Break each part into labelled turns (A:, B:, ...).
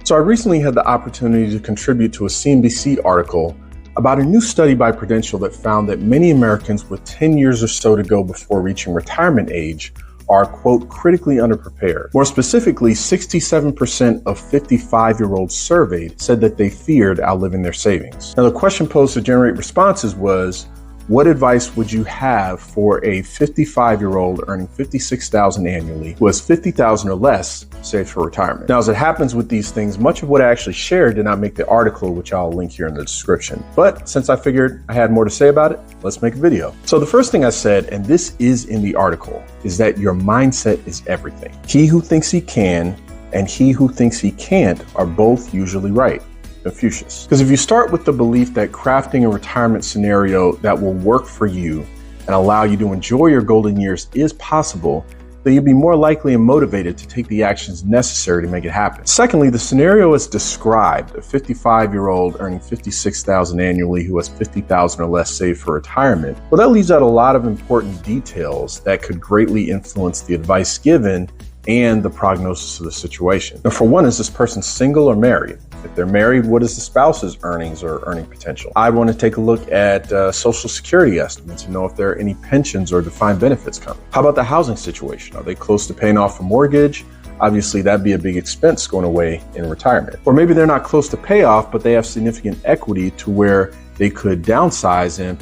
A: So I recently had the opportunity to contribute to a CNBC article about a new study by Prudential that found that many Americans with 10 years or so to go before reaching retirement age are, quote, critically underprepared. More specifically, 67% of 55-year-olds surveyed said that they feared outliving their savings. Now, the question posed to generate responses was, what advice would you have for a 55-year-old earning $56,000 annually who has $50,000 or less saved for retirement? Now, as it happens with these things, much of what I actually shared did not make the article, which I'll link here in the description. But since I figured I had more to say about it, let's make a video. So the first thing I said, and this is in the article, is that your mindset is everything. He who thinks he can and he who thinks he can't are both usually right. Confucius. Because if you start with the belief that crafting a retirement scenario that will work for you and allow you to enjoy your golden years is possible, then you'll be more likely and motivated to take the actions necessary to make it happen. Secondly, the scenario is described, a 55-year-old earning $56,000 annually who has $50,000 or less saved for retirement. Well, that leaves out a lot of important details that could greatly influence the advice given and the prognosis of the situation. Now, for one, is this person single or married? If they're married, what is the spouse's earnings or earning potential? I want to take a look at Social Security estimates and know if there are any pensions or defined benefits coming. How about the housing situation? Are they close to paying off a mortgage? Obviously, that'd be a big expense going away in retirement. Or maybe they're not close to payoff, but they have significant equity to where they could downsize and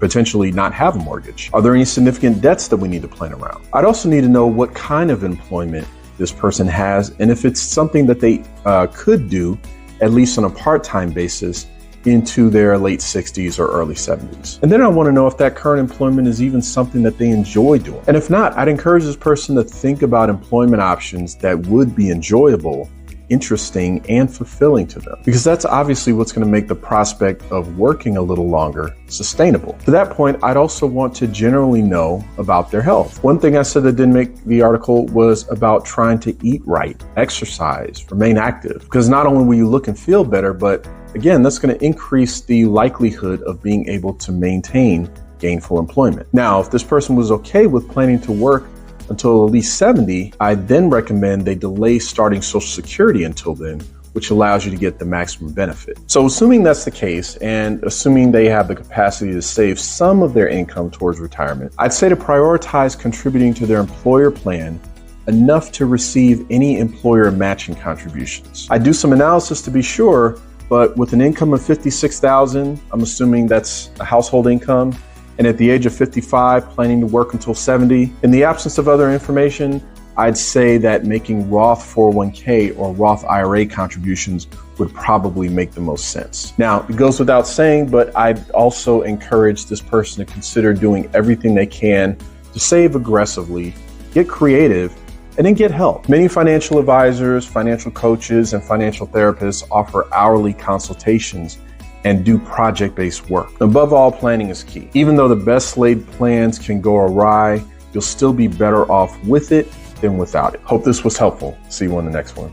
A: potentially not have a mortgage. Are there any significant debts that we need to plan around? I'd also need to know what kind of employment this person has, and if it's something that they could do, at least on a part-time basis, into their late 60s or early 70s. And then I want to know if that current employment is even something that they enjoy doing. And if not, I'd encourage this person to think about employment options that would be enjoyable, interesting, and fulfilling to them, because that's obviously what's going to make the prospect of working a little longer sustainable. To that point, I'd also want to generally know about their health. One thing I said that didn't make the article was about trying to eat right, exercise, remain active, because not only will you look and feel better, but again, that's going to increase the likelihood of being able to maintain gainful employment. Now, if this person was okay with planning to work until at least 70, I then recommend they delay starting Social Security until then, which allows you to get the maximum benefit. So assuming that's the case, and assuming they have the capacity to save some of their income towards retirement, I'd say to prioritize contributing to their employer plan enough to receive any employer matching contributions. I do some analysis to be sure, but with an income of $56,000, I'm assuming that's a household income, and at the age of 55, planning to work until 70. In the absence of other information, I'd say that making Roth 401k or Roth IRA contributions would probably make the most sense. Now, it goes without saying, but I'd also encourage this person to consider doing everything they can to save aggressively, get creative, and then get help. Many financial advisors, financial coaches, and financial therapists offer hourly consultations and do project-based work. Above all, planning is key. Even though the best laid plans can go awry, you'll still be better off with it than without it. Hope this was helpful. See you on the next one.